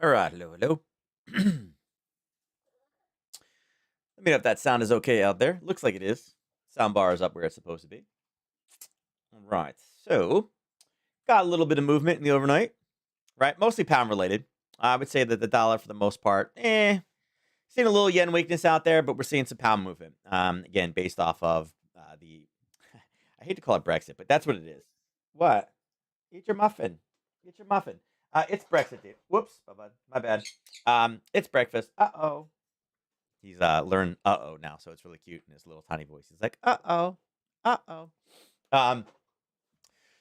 All right, hello, hello. Let me know if that sound is okay out there. Looks like it is. Sound bar is up where it's supposed to be. All right, so got a little bit of movement in the overnight, right? Mostly pound related. I would say that the dollar, for the most part, seeing a little yen weakness out there, but we're seeing some pound movement. Again, based off of the, I hate to call it Brexit, but that's what it is. What? Eat your muffin. Eat your muffin. It's Brexit, dude. Whoops, my bad. It's breakfast. Uh-oh. He's learned uh-oh now, so it's really cute in his little tiny voice. He's like, uh-oh, uh-oh. Um,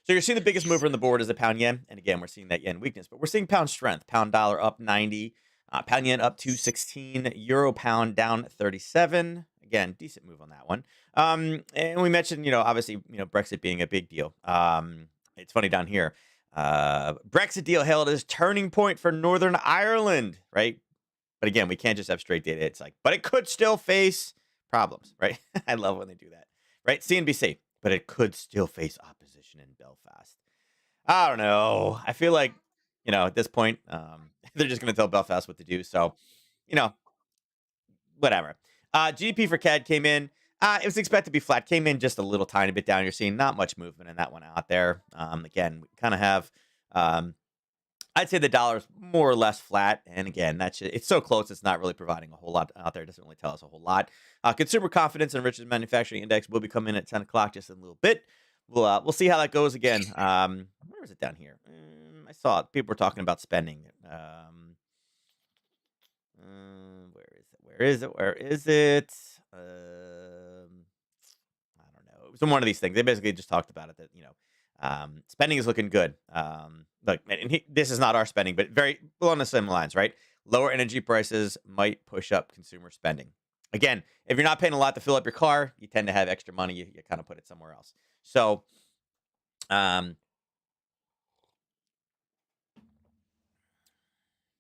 so you're seeing the biggest mover on the board is the pound yen, and again, we're seeing that yen weakness, but we're seeing pound strength. Pound dollar up 90, pound yen up 216, euro pound down 37. Again, decent move on that one. And we mentioned, obviously, Brexit being a big deal. It's funny down here. Brexit deal hailed as turning point for Northern Ireland, right? But again, we can't just have straight data. It's like, but it could still face problems, right? I love when they do that, right? CNBC, but it could still face opposition in Belfast. I don't know. I feel like, at this point, they're just going to tell Belfast what to do. So, you know, whatever. GDP for CAD came in. It was expected to be flat. Came in just a little tiny bit down. You're seeing not much movement in that one out there. Again, we kind of have. I'd say the dollar's more or less flat, and again, it's so close. It's not really providing a whole lot out there. It doesn't really tell us a whole lot. Consumer confidence and Richard's manufacturing index will be coming in at 10 o'clock, just in a little bit. We'll see how that goes again. Where is it down here? I saw it. People were talking about spending. Where is it? Where is it? I don't know. It was one of these things. They basically just talked about it that spending is looking good. Look, and this is not our spending, but very along the same lines, right? Lower energy prices might push up consumer spending. Again, if you're not paying a lot to fill up your car, you tend to have extra money. You kind of put it somewhere else. So,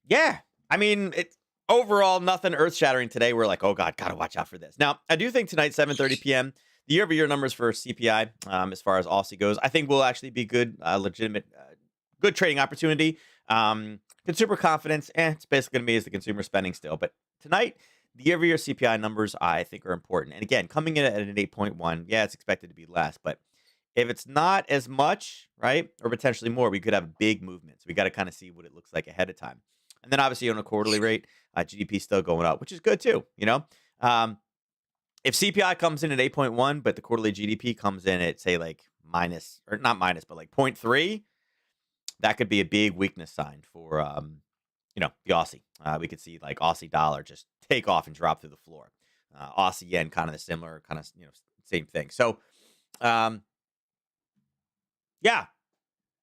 yeah, I mean, it's overall nothing earth shattering today. We're like, oh God, gotta watch out for this. Now, I do think tonight, 7:30 p.m. The year-over-year numbers for CPI, as far as Aussie goes, I think will actually be good, legitimate, good trading opportunity. Consumer confidence, it's basically going to be as the consumer spending still. But tonight, the year-over-year CPI numbers, I think, are important. And again, coming in at an 8.1, yeah, it's expected to be less. But if it's not as much, right, or potentially more, we could have big movements. We got to kind of see what it looks like ahead of time. And then obviously on a quarterly rate, GDP is still going up, which is good too, if CPI comes in at 8.1, but the quarterly GDP comes in at, say, like minus, or not minus, but like 0.3, that could be a big weakness sign for, the Aussie. We could see like Aussie dollar just take off and drop through the floor. Aussie yen, kind of the similar, kind of, same thing. So, yeah,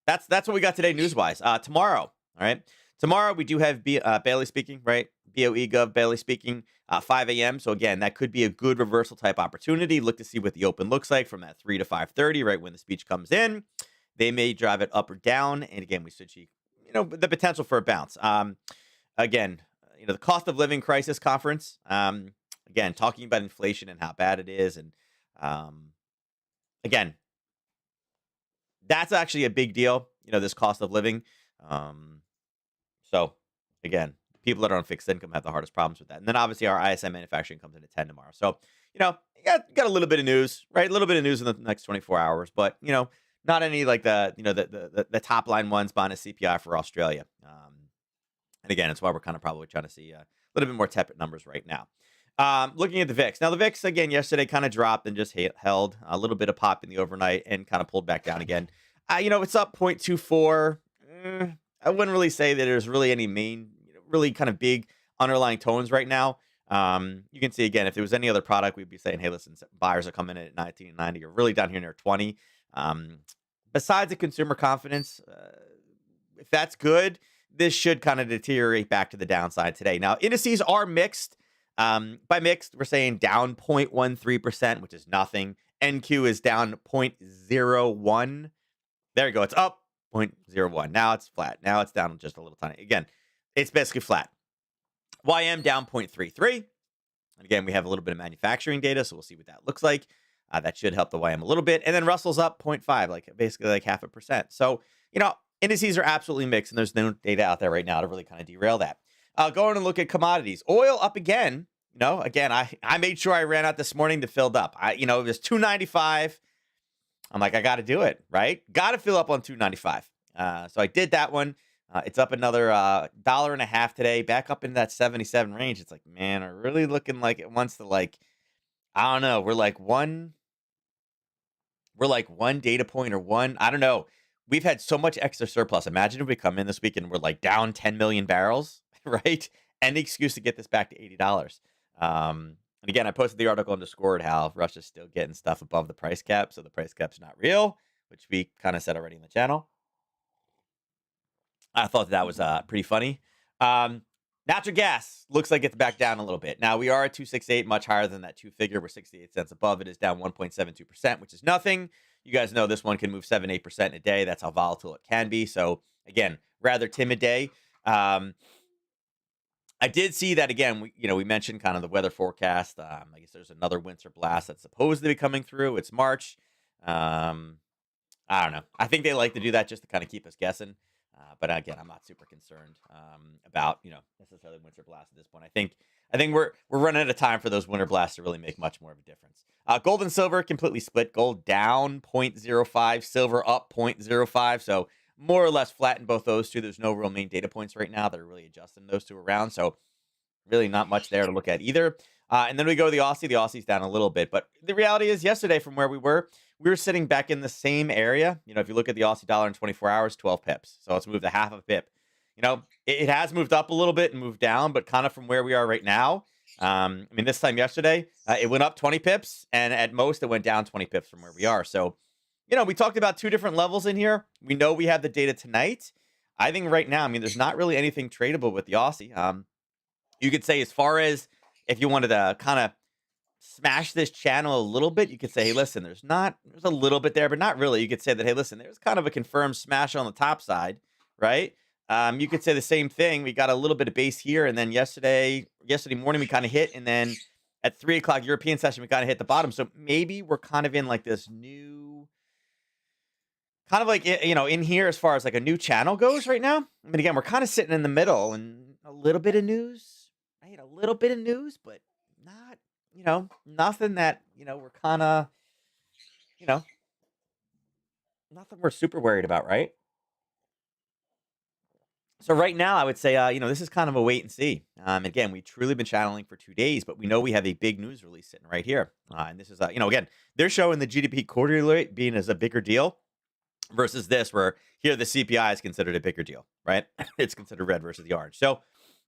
that's what we got today news-wise. Tomorrow, all right? Tomorrow, we do have Bailey speaking, right? BOE Gov Bailey speaking, 5 a.m. So, again, that could be a good reversal type opportunity. Look to see what the open looks like from that 3 to 5:30, right, when the speech comes in. They may drive it up or down. And, again, we should see, the potential for a bounce. Again, the cost of living crisis conference, again, talking about inflation and how bad it is. And, again, that's actually a big deal, this cost of living. So, again, people that are on fixed income have the hardest problems with that. And then obviously our ISM manufacturing comes in at 10 tomorrow. So, you got a little bit of news, right? A little bit of news in the next 24 hours, but, not any like the top line ones minus CPI for Australia. And again, it's why we're kind of probably trying to see a little bit more tepid numbers right now. Looking at the VIX. Now, the VIX, again, yesterday kind of dropped and just held a little bit of pop in the overnight and kind of pulled back down again. It's up 0.24. I wouldn't really say that there's really any really kind of big underlying tones right now. You can see, again, if there was any other product, we'd be saying, hey, listen, buyers are coming in at 19.90 or really down here near 20. Besides the consumer confidence, if that's good, this should kind of deteriorate back to the downside today. Now, indices are mixed. By mixed, we're saying down 0.13%, which is nothing. NQ is down 0.01. There you go. It's up 0.01. Now it's flat. Now it's down just a little tiny. Again, it's basically flat. YM down 0.33. And again, we have a little bit of manufacturing data, so we'll see what that looks like. That should help the YM a little bit. And then Russell's up 0.5, basically like 0.5%. So, Indices are absolutely mixed, and there's no data out there right now to really kind of derail that. Going and look at commodities. Oil up again. Again, I made sure I ran out this morning to filled up. It was 295. I'm like, I got to do it, right? Got to fill up on 295. So I did that one. It's up another dollar and a half today, back up into that 77 range. It's like, man, I'm really looking like it wants to I don't know. We're like one data point or one. I don't know. We've had so much extra surplus. Imagine if we come in this week and we're like down 10 million barrels, right? Any excuse to get this back to $80. And again, I posted the article on Discord how Russia's still getting stuff above the price cap. So the price cap's not real, which we kind of said already in the channel. I thought that was pretty funny. Natural gas looks like it's back down a little bit. Now we are at 268, much higher than that two figure. We're 68 cents above. It is down 1.72%, which is nothing. You guys know this one can move 7-8% in a day. That's how volatile it can be. So again, rather timid day. I did see that again. We mentioned kind of the weather forecast. I guess there's another winter blast that's supposed to be coming through. It's March. I don't know. I think they like to do that just to kind of keep us guessing. But again, I'm not super concerned about necessarily winter blast at this point. I think we're running out of time for those winter blasts to really make much more of a difference. Gold and silver completely split. Gold down 0.05, silver up 0.05. So more or less flat in both those two. There's no real main data points right now that are really adjusting those two around. So really not much there to look at either. And then we go to the Aussie. The Aussie's down a little bit. But the reality is yesterday from where we were sitting back in the same area. If you look at the Aussie dollar in 24 hours, 12 pips. So it's moved a half a pip. It has moved up a little bit and moved down, but kind of from where we are right now. This time yesterday, it went up 20 pips, and at most it went down 20 pips from where we are. So, we talked about two different levels in here. We know we have the data tonight. I think right now, there's not really anything tradable with the Aussie. You could say as far as if you wanted to kind of smash this channel a little bit, you could say, hey, listen, there's a little bit there, but not really. You could say that, hey, listen, there's kind of a confirmed smash on the top side, right? You could say the same thing. We got a little bit of base here, and then yesterday morning we kind of hit, and then at 3 o'clock European session we kind of hit the bottom. So maybe we're kind of in like this new, kind of like in here as far as like a new channel goes right now. Again, we're kind of sitting in the middle, and a little bit of news, right? A little bit of news, but not. Nothing that, we're kind of, nothing we're super worried about, right? So right now, I would say, this is kind of a wait and see. Again, we've truly been channeling for 2 days, but we know we have a big news release sitting right here. And this is, again, they're showing the GDP quarterly rate being as a bigger deal versus this, where here the CPI is considered a bigger deal, right? It's considered red versus the orange. So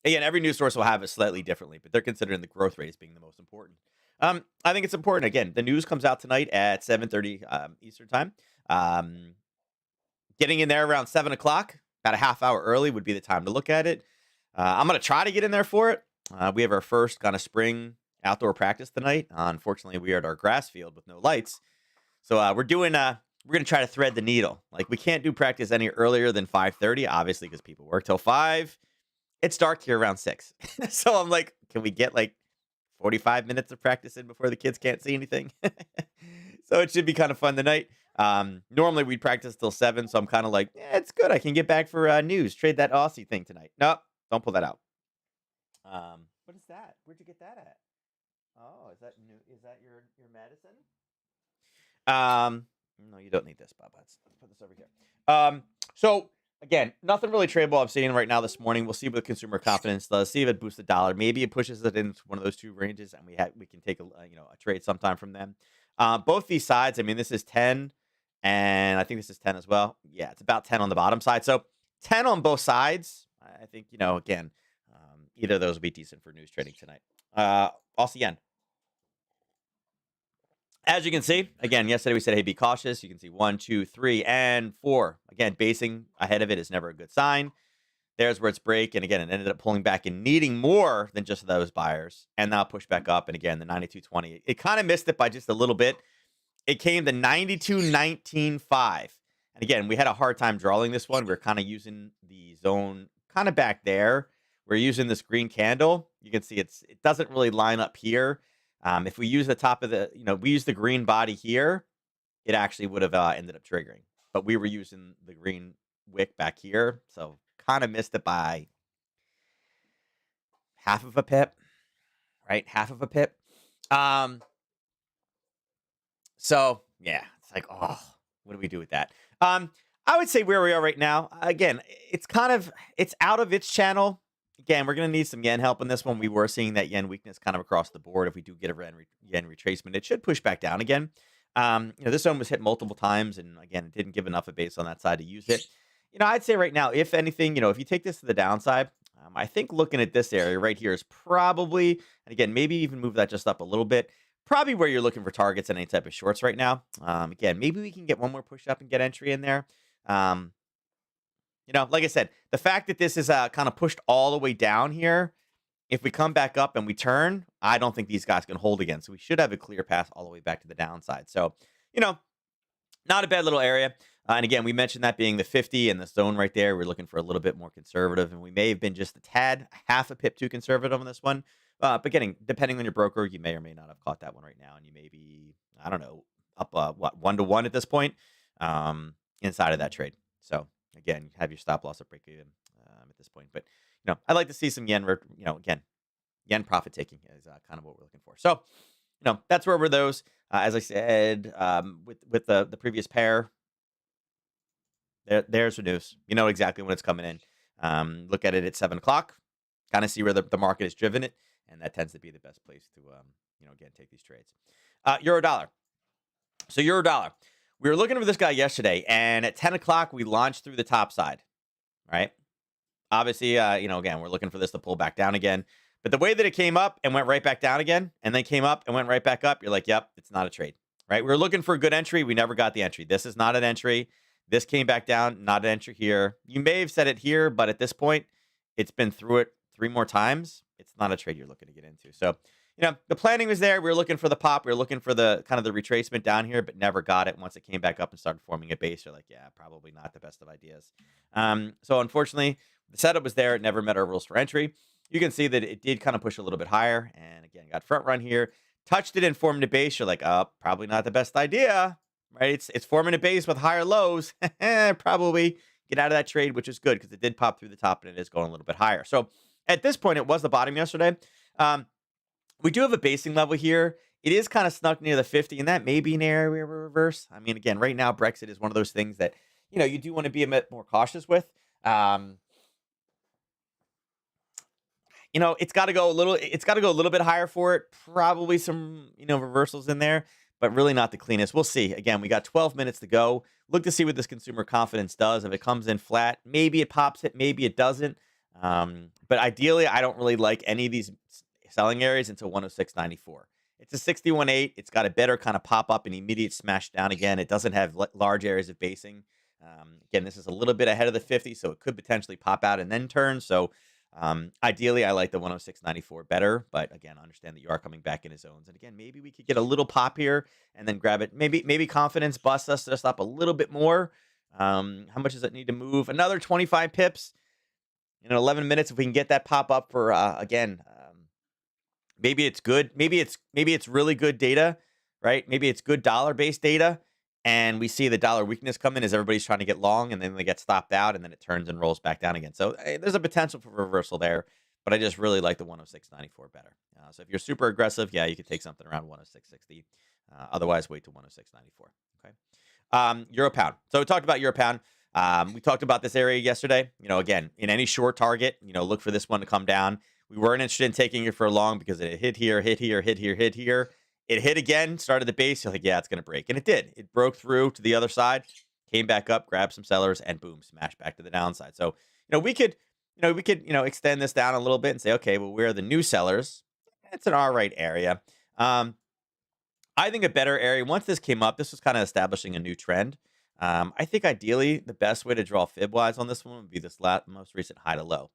again, every news source will have it slightly differently, but they're considering the growth rate as being the most important. I think it's important. Again, the news comes out tonight at 7:30 Eastern time. Getting in there around 7 o'clock, about a half hour early would be the time to look at it. I'm going to try to get in there for it. We have our first kind of spring outdoor practice tonight. Unfortunately, we are at our grass field with no lights. So we're going to try to thread the needle. Like, we can't do practice any earlier than 5:30, obviously, because people work till 5. It's dark here around 6. So I'm like, can we get like 45 minutes of practice in before the kids can't see anything? So it should be kind of fun tonight. Normally we'd practice till 7, so I'm kind of like, it's good. I can get back for news. Trade that Aussie thing tonight. No, don't pull that out. What is that? Where'd you get that at? Oh, is that new? Is that your medicine? No, you don't need this, Bob. Let's put this over here. So again, nothing really tradable I'm seeing right now this morning. We'll see what the consumer confidence does. See if it boosts the dollar. Maybe it pushes it into one of those two ranges, and we can take a trade sometime from them. Both these sides. This is 10, and I think this is 10 as well. Yeah, it's about 10 on the bottom side. So 10 on both sides. I think again, either of those will be decent for news trading tonight. Also, yen. As you can see, again, yesterday we said, hey, be cautious. You can see 1, 2, 3, and 4. Again, basing ahead of it is never a good sign. There's where it's break. And again, it ended up pulling back and needing more than just those buyers. And now push back up. And again, the 92.20. It kind of missed it by just a little bit. It came to 92.19.5. And again, we had a hard time drawing this one. We're kind of using the zone kind of back there. We're using this green candle. You can see it doesn't really line up here. If we use the top of we use the green body here, it actually would have ended up triggering. But we were using the green wick back here. So kind of missed it by half of a pip, right? Half of a pip. Um, so yeah, it's like, oh, what do we do with that? I would say where we are right now, again, it's out of its channel. Again, we're going to need some yen help in this one. We were seeing that yen weakness kind of across the board. If we do get a yen retracement, it should push back down again. This one was hit multiple times, and again, it didn't give enough of base on that side to use it. I'd say right now, if anything, if you take this to the downside, I think looking at this area right here is probably, and again, maybe even move that just up a little bit, probably where you're looking for targets in any type of shorts right now. Again, maybe we can get one more push up and get entry in there. Um, like I said, the fact that this is kind of pushed all the way down here, if we come back up and we turn, I don't think these guys can hold again. So we should have a clear path all the way back to the downside. So, not a bad little area. And again, we mentioned that being the 50 and the zone right there. We're looking for a little bit more conservative, and we may have been just a tad, half a pip too conservative on this one. But depending on your broker, you may or may not have caught that one right now, and you may be, I don't know, up 1-to-1 at this point inside of that trade. So again, have your stop loss at break even at this point. But I'd like to see some yen. Again, yen profit taking is kind of what we're looking for. So that's where we're those. As I said, with the previous pair, there's the news. You know exactly when it's coming in. Look at it at 7 o'clock. Kind of see where the market has driven it, and that tends to be the best place to again take these trades. Euro dollar. So euro dollar. We were looking for this guy yesterday, and at 10 o'clock we launched through the top side. Right. Obviously, again, we're looking for this to pull back down again. But the way that it came up and went right back down again, and then came up and went right back up, you're like, yep, it's not a trade, right? We were looking for a good entry. We never got the entry. This is not an entry. This came back down, not an entry here. You may have said it here, but at this point, it's been through it 3 more times. It's not a trade you're looking to get into. So, the planning was there. We were looking for the pop. We were looking for the kind of the retracement down here, but never got it. Once it came back up and started forming a base, you're like, yeah, probably not the best of ideas. So unfortunately, the setup was there. It never met our rules for entry. You can see that it did kind of push a little bit higher. And again, got front run here, touched it and formed a base. You're like, oh, probably not the best idea, right? It's forming a base with higher lows. Probably get out of that trade, which is good because it did pop through the top and it is going a little bit higher. So at this point, it was the bottom yesterday. We do have a basing level here. It is kind of snuck near the 50, and that may be an area where we're reverse. I mean, again, right now, Brexit is one of those things that, you do want to be a bit more cautious with. It's got to go a little bit higher for it. Probably some, reversals in there, but really not the cleanest. We'll see. Again, we got 12 minutes to go. Look to see what this consumer confidence does. If it comes in flat, maybe it pops it, maybe it doesn't. But ideally, I don't really like any of these selling areas until 106.94. It's a 61.8. It's got a better kind of pop up and immediate smash down again. It doesn't have large areas of basing. Again, this is a little bit ahead of the 50, so it could potentially pop out and then turn. So ideally, I like the 106.94 better. But again, I understand that you are coming back into zones. And again, maybe we could get a little pop here and then grab it. Maybe confidence busts us just up a little bit more. How much does it need to move? Another 25 pips in 11 minutes. If we can get that pop up for, again, maybe it's good. Maybe it's really good data, right? Maybe it's good dollar-based data, and we see the dollar weakness come in as everybody's trying to get long, and then they get stopped out, and then it turns and rolls back down again. So there's a potential for reversal there, but I just really like the 106.94 better. So if you're super aggressive, yeah, you could take something around 106.60. Otherwise, wait to 106.94. Okay. Euro pound. So we talked about euro pound. We talked about this area yesterday. Again, in any short target, look for this one to come down. We weren't interested in taking it for long because it hit here, hit here, hit here, hit here. It hit again, started the base. You're like, yeah, it's going to break. And it did. It broke through to the other side, came back up, grabbed some sellers, and boom, smashed back to the downside. So, we could extend this down a little bit and say, okay, well, where are the new sellers? It's an all right area. I think a better area, once this came up, this was kind of establishing a new trend. I think ideally the best way to draw fib-wise on this one would be this most recent high to low.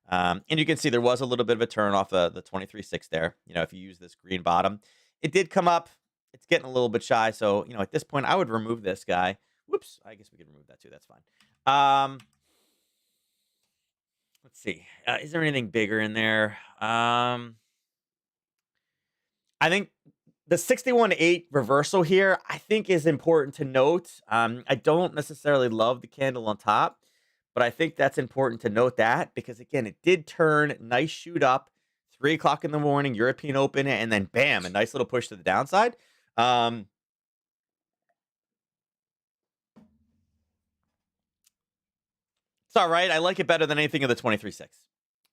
And you can see there was a little bit of a turn off the 23.6 there. If you use this green bottom, it did come up. It's getting a little bit shy. So, at this point, I would remove this guy. Whoops. I guess we could remove that too. That's fine. Let's see. Is there anything bigger in there? I think the 61.8 reversal here, I think is important to note. I don't necessarily love the candle on top. but I think that's important to note that because again, it did turn nice shoot up, 3 o'clock in the morning, European Open, and then bam, a nice little push to the downside. Um, it's all right. I like it better than anything in the 23.6,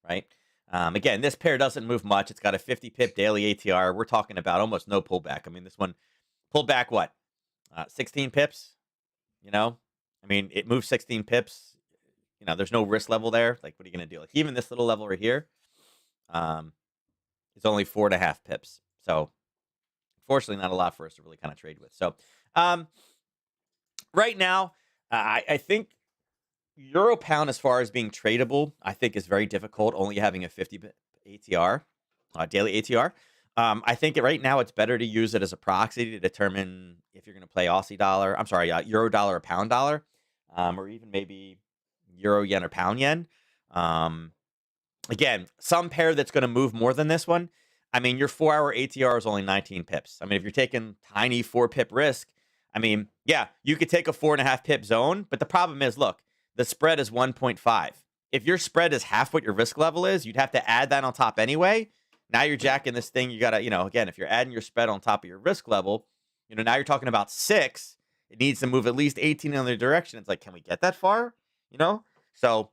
right? Again, this pair doesn't move much. It's got a 50 pip daily ATR. We're talking about almost no pullback. I mean, this one pulled back what? 16 pips, you know? I mean, it moves 16 pips. There's no risk level there. Like, what are you going to do? Like, even this little level right here, um, is only 4.5 pips. So, fortunately, not a lot for us to really kind of trade with. So, um, right now, I think Euro pound, as far as being tradable, I think is very difficult. Only having a 50 ATR, daily ATR. I think right now it's better to use it as a proxy to determine if you're going to play Aussie dollar. I'm sorry, Euro dollar or pound dollar, or even maybe Euro yen or pound yen. Again, some pair that's going to move more than this one. I mean, your 4-hour ATR is only 19 pips. I mean, if you're taking tiny 4 pip risk, I mean, yeah, you could take a 4.5 pip zone, but the problem is, look, the spread is 1.5. If your spread is half what your risk level is, you'd have to add that on top anyway. Now you're jacking this thing. You got to, again, if you're adding your spread on top of your risk level, now you're talking about 6. It needs to move at least 18 in the other direction. It's like, can we get that far? So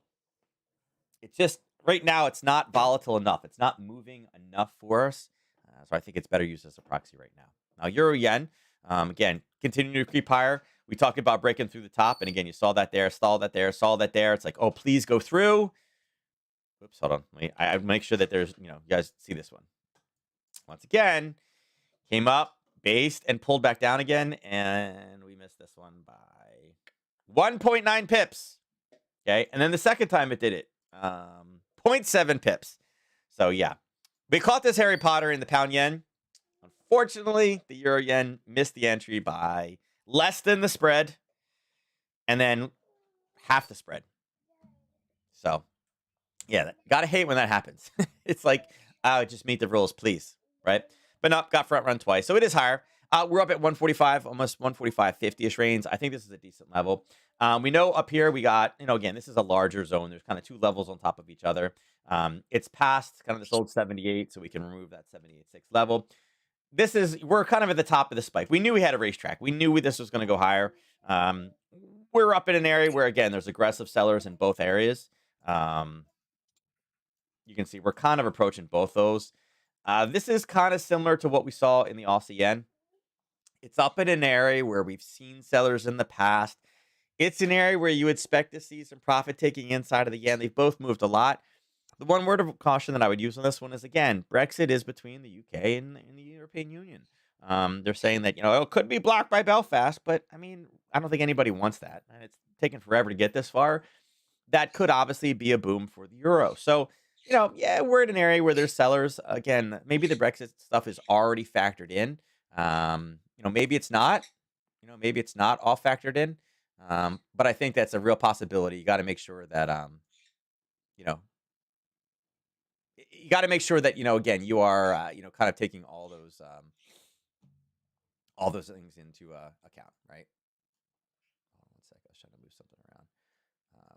it's just right now it's not volatile enough. It's not moving enough for us. So I think it's better used as a proxy right now. Now, Euro yen, again, continuing to creep higher. We talked about breaking through the top. And again, you saw that there, saw that there. It's like, oh, please go through. Oops, hold on. I make sure that there's, you guys see this one. Once again, came up, based, and pulled back down again. And we missed this one by 1.9 pips. Okay. And then the second time it did it, 0.7 pips. So, yeah. We caught this Harry Potter in the pound yen. Unfortunately, the Euro yen missed the entry by less than the spread and then half the spread. So, yeah, gotta hate when that happens. It's like, just meet the rules, please, right? But no, got front run twice. So it is higher. We're up at 145, almost 145.50-ish range. I think this is a decent level. We know up here we got, again, this is a larger zone. There's kind of 2 levels on top of each other. It's past kind of this old 78, so we can remove that 78.6 level. We're kind of at the top of the spike. We knew we had a racetrack. We knew this was going to go higher. We're up in an area where, again, there's aggressive sellers in both areas. You can see we're kind of approaching both those. This is kind of similar to what we saw in the Aussie yen. It's up in an area where we've seen sellers in the past. It's an area where you expect to see some profit taking inside of the yen. They've both moved a lot. The one word of caution that I would use on this one is, again, Brexit is between the UK and the European Union. They're saying that, it could be blocked by Belfast, but I mean, I don't think anybody wants that. And it's taken forever to get this far. That could obviously be a boom for the euro. So, yeah, we're in an area where there's sellers. Again, maybe the Brexit stuff is already factored in. Maybe it's not. Maybe it's not all factored in. But I think that's a real possibility. You got to make sure that, you got to make sure that, again, you are, kind of taking all those things into account, right? Hold on 1 second. I was trying to move something around on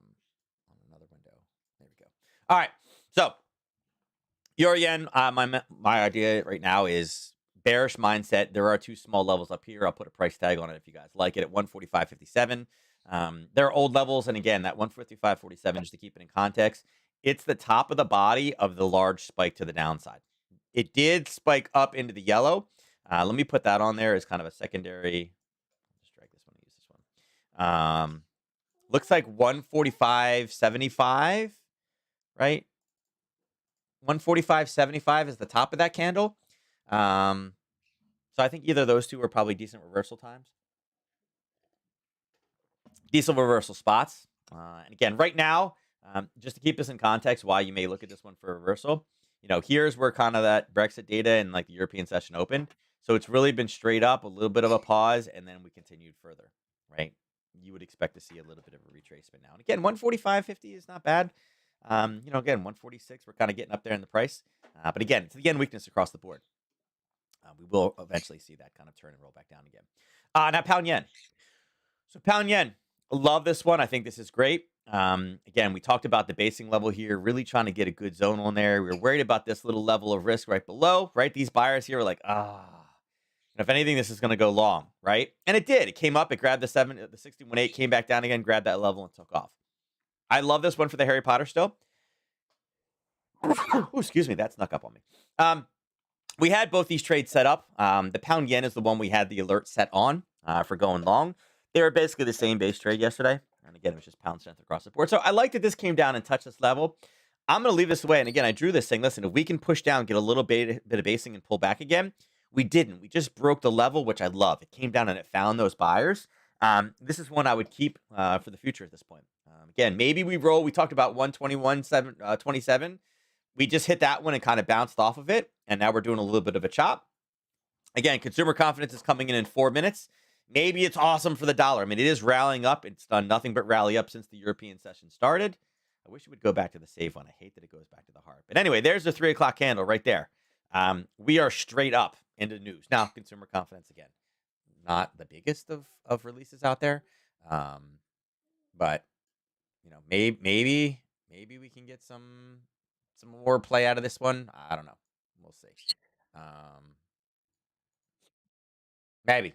another window. There we go. All right. So, Euro yen, my idea right now is bearish mindset. There are 2 small levels up here. I'll put a price tag on it if you guys like it at 145.57. There are old levels, and again, that 155.47, just to keep it in context, it's the top of the body of the large spike to the downside. It did spike up into the yellow. Let me put that on there as kind of a secondary. I'll just drag this one and use this one. Looks like 145.75, right? 145.75 is the top of that candle. So I think either of those 2 are probably decent reversal times. Decent reversal spots. And again, right now, just to keep this in context, why you may look at this one for reversal, here's where kind of that Brexit data and like the European session opened. So it's really been straight up, a little bit of a pause, and then we continued further, right? You would expect to see a little bit of a retracement now. And again, 145.50 is not bad. Again, 146, we're kind of getting up there in the price. But again, it's the yen weakness across the board. We will eventually see that kind of turn and roll back down again. Now, pound yen. So pound yen, love this one. I think this is great. Again, we talked about the basing level here, really trying to get a good zone on there. We were worried about this little level of risk right below, right? These buyers here were like, if anything, this is going to go long, right? And it did. It came up, it grabbed the 61.8, came back down again, grabbed that level and took off. I love this one for the Harry Potter still. Ooh, excuse me, that snuck up on me. We had both these trades set up. The pound yen is the one we had the alert set on for going long. They were basically the same base trade yesterday. And again, it was just pound strength across the board. So I like that this came down and touched this level. I'm going to leave this away. And again, I drew this saying, listen, if we can push down, get a little bit of basing and pull back again, we didn't. We just broke the level, which I love. It came down and it found those buyers. This is one I would keep for the future at this point. Again, maybe we roll. We talked about 121.27. We just hit that one and kind of bounced off of it. And now we're doing a little bit of a chop. Again, consumer confidence is coming in 4 minutes. Maybe it's awesome for the dollar. I mean, it is rallying up. It's done nothing but rally up since the European session started. I wish it would go back to the save one. I hate that it goes back to the heart. But anyway, there's the 3 o'clock candle right there. We are straight up into news. Now, consumer confidence, again, not the biggest of releases out there. But, maybe we can get some more play out of this one. I don't know. We'll see. Maybe.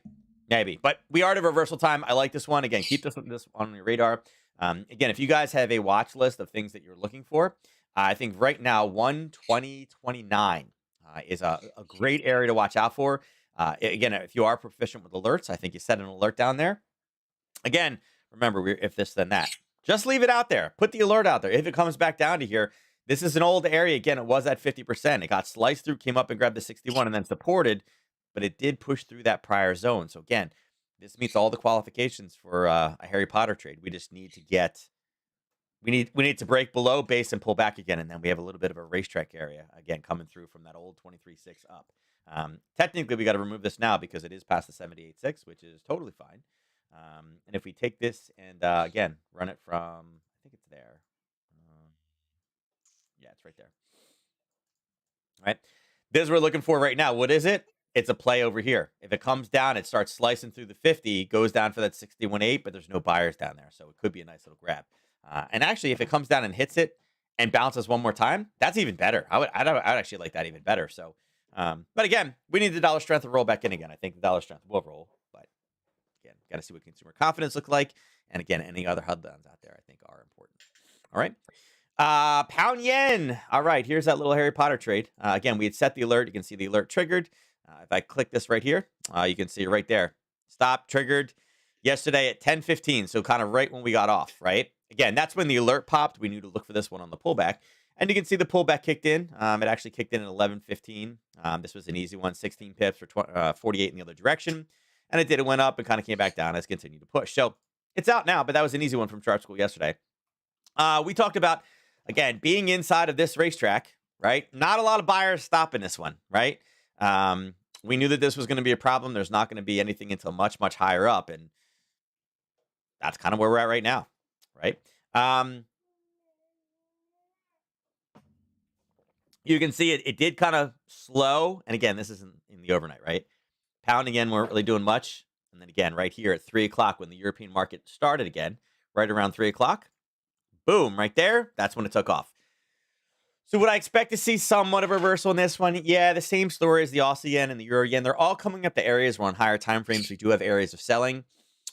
But we are at a reversal time. I like this one. Again, keep this on your radar. Again, if you guys have a watch list of things that you're looking for, I think right now 120.29 is a great area to watch out for. Again, if you are proficient with alerts, I think you set an alert down there. Again, remember, we're if this, then that. Just leave it out there. Put the alert out there. If it comes back down to here, this is an old area. Again, it was at 50%. It got sliced through, came up and grabbed the 61 and then supported, but it did push through that prior zone. So again, this meets all the qualifications for a Harry Potter trade. We just need to we need to break below base and pull back again, and then we have a little bit of a racetrack area again coming through from that old 23.6 up. Technically, we got to remove this now because it is past the 78.6, which is totally fine. And if we take this and again run it from, I think it's there. Yeah, it's right there. All right, this is what we're looking for right now. What is it? It's a play over here. If it comes down, it starts slicing through the 50, goes down for that 61.8, but there's no buyers down there, so it could be a nice little grab. And actually, if it comes down and hits it and bounces one more time, that's even better. I'd actually like that even better. So, but again, we need the dollar strength to roll back in again. I think the dollar strength will roll, but again, got to see what consumer confidence looks like. And again, any other headlines out there I think are important. All right. Pound yen. All right, here's that little Harry Potter trade. Again, we had set the alert. You can see the alert triggered. If I click this right here, you can see right there. Stop triggered yesterday at 10:15. So kind of right when we got off, right? Again, that's when the alert popped. We knew to look for this one on the pullback. And you can see the pullback kicked in. It actually kicked in at 11:15. This was an easy one, 16 pips for 48 in the other direction. And it did. It went up and kind of came back down. It's continued to push. So it's out now, but that was an easy one from chart school yesterday. We talked about, again, being inside of this racetrack, right? Not a lot of buyers stopping this one, right? We knew that this was going to be a problem. There's not going to be anything until much, much higher up. And that's kind of where we're at right now, right? You can see it did kind of slow. And again, this isn't in the overnight, right? Pound again, weren't really doing much. And then again, right here at 3 o'clock when the European market started again, right around 3 o'clock, boom, right there. That's when it took off. So would I expect to see somewhat of a reversal in this one? Yeah, the same story as the Aussie yen and the Euro yen. They're all coming up to areas where on higher time frames we do have areas of selling.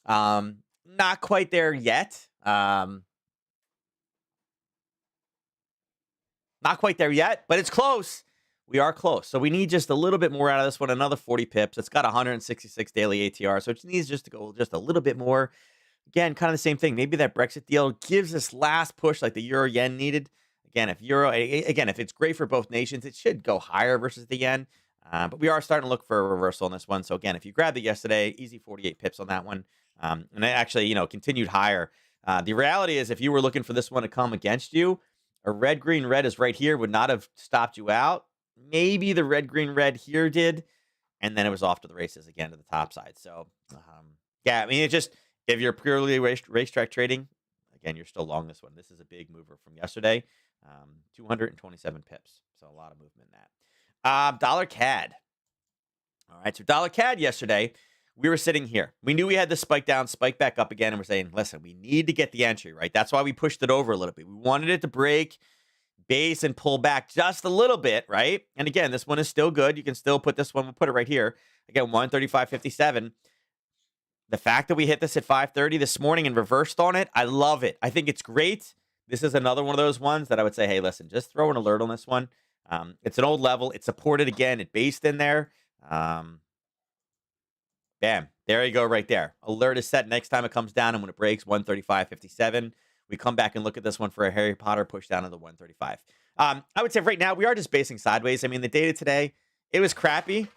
Not quite there yet. Not quite there yet, but it's close. We are close. So we need just a little bit more out of this one, another 40 pips. It's got 166 daily ATR, so it needs just to go just a little bit more. Again, kind of the same thing. Maybe that Brexit deal gives this last push like the Euro yen needed. Again, if it's great for both nations, it should go higher versus the yen. But we are starting to look for a reversal on this one. So again, if you grabbed it yesterday, easy 48 pips on that one. And it actually, continued higher. The reality is if you were looking for this one to come against you, a red, green, red is right here, would not have stopped you out. Maybe the red, green, red here did. And then it was off to the races again to the top side. So, yeah, I mean, it just, if you're purely racetrack trading, again, you're still long this one. This is a big mover from yesterday. 227 pips. So a lot of movement in that. Dollar CAD. All right. So dollar CAD yesterday we were sitting here. We knew we had this spike down, spike back up again, and we're saying, listen, we need to get the entry, right? That's why we pushed it over a little bit. We wanted it to break base and pull back just a little bit, right? And again, this one is still good. You can still put this one, we'll put it right here. Again, 135.57. The fact that we hit this at 5:30 this morning and reversed on it, I love it. I think it's great. This is another one of those ones that I would say, hey, listen, just throw an alert on this one. It's an old level. It's supported again. It based in there. Bam. There you go right there. Alert is set next time it comes down, and when it breaks 135.57, we come back and look at this one for a Harry Potter push down to the 135. I would say right now we are just basing sideways. I mean, the data today, it was crappy,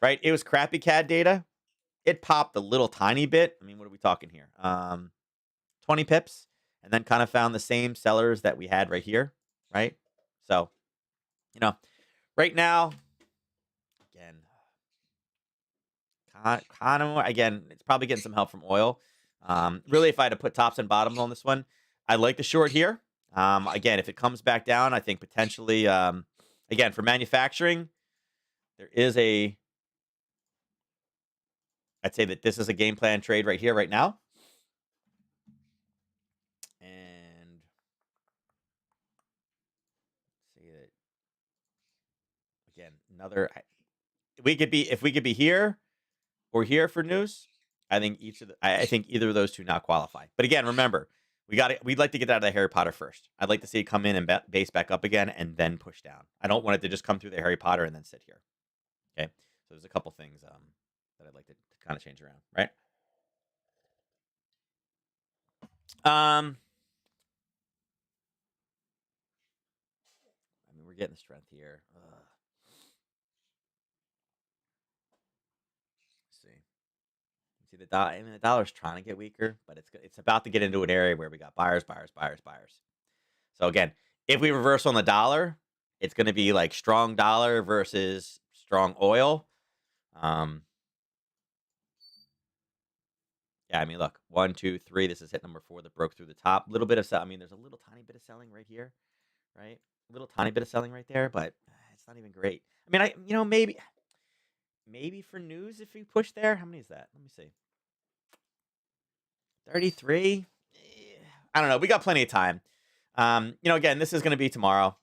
right? It was crappy CAD data. It popped a little tiny bit. I mean, what are we talking here? 20 pips, and then kind of found the same sellers that we had right here, right? So, right now, again, it's probably getting some help from oil. Really, if I had to put tops and bottoms on this one, I like the short here. Again, if it comes back down, I think potentially, again, for manufacturing, there is I'd say that this is a game plan trade right here, right now. And see that again, if we could be here or here for news, I think I think either of those two now qualify. But again, remember, we'd like to get out of the Harry Potter first. I'd like to see it come in and base back up again and then push down. I don't want it to just come through the Harry Potter and then sit here. Okay. So there's a couple things that I'd like to kind of change around, right? I mean, we're getting strength here. See the dollar. I mean, the dollar's trying to get weaker, but it's about to get into an area where we got buyers. So again, if we reverse on the dollar, it's going to be like strong dollar versus strong oil. Yeah, I mean, look, 1, 2, 3. This is hit number 4 that broke through the top. A little bit of I mean, there's a little tiny bit of selling right here, right? A little tiny bit of selling right there, but it's not even great. I mean, maybe for news if we push there. How many is that? Let me see. 33. I don't know. We got plenty of time. Again, this is going to be tomorrow,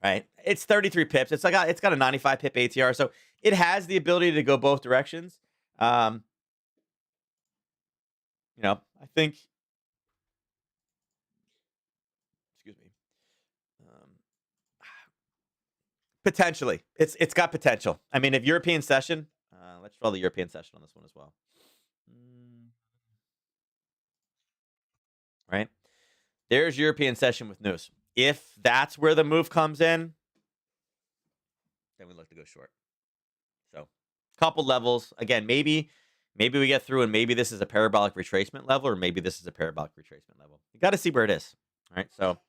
right? It's 33 pips. It's got a 95 pip ATR, so it has the ability to go both directions. I think. Excuse me. Potentially, it's got potential. I mean, if European session, let's draw the European session on this one as well. Right? There's European session with news. If that's where the move comes in, then we look to go short. So, couple levels. Again, maybe we get through and maybe this is a parabolic retracement level or maybe this is a parabolic retracement level. You got to see where it is. All right? So,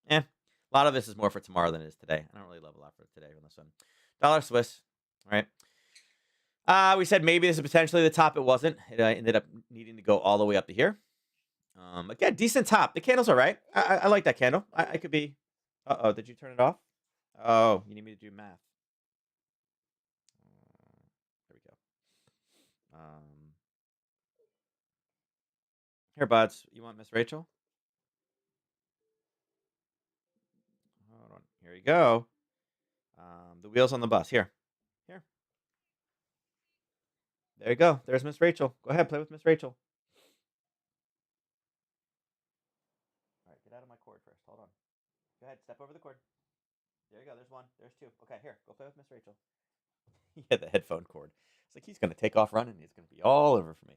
a lot of this is more for tomorrow than it is today. I don't really love a lot for today on this one. Dollar Swiss, right? We said maybe this is potentially the top. It wasn't. It ended up needing to go all the way up to here. Again, decent top. The candle's all right. I like that candle. I could be. Uh-oh, did you turn it off? Oh, you need me to do math. There we go. Here, buds. You want Miss Rachel? Hold on. Here you go. The wheels on the bus. Here. There you go. There's Miss Rachel. Go ahead, play with Miss Rachel. All right, get out of my cord first. Hold on. Go ahead, step over the cord. There you go. There's 1. There's 2. Okay, here. Go play with Miss Rachel. He had the headphone cord. It's like he's going to take off running. He's going to be all over for me.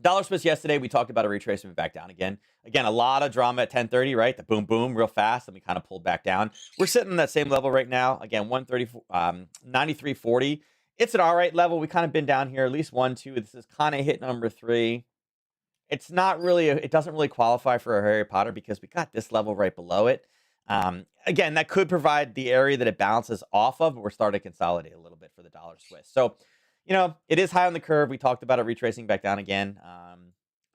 Dollar Swiss yesterday, we talked about a retracement back down again. Again, a lot of drama at 10:30, right? The boom, boom, real fast, and we kind of pulled back down. We're sitting on that same level right now. Again, 93.40. It's an all right level. We kind of been down here at least 1, 2. This is kind of hit number 3. It's not really, it doesn't really qualify for a Harry Potter because we got this level right below it. Again, that could provide the area that it bounces off of, but we're starting to consolidate a little bit for the dollar Swiss. So, it is high on the curve. We talked about it retracing back down again.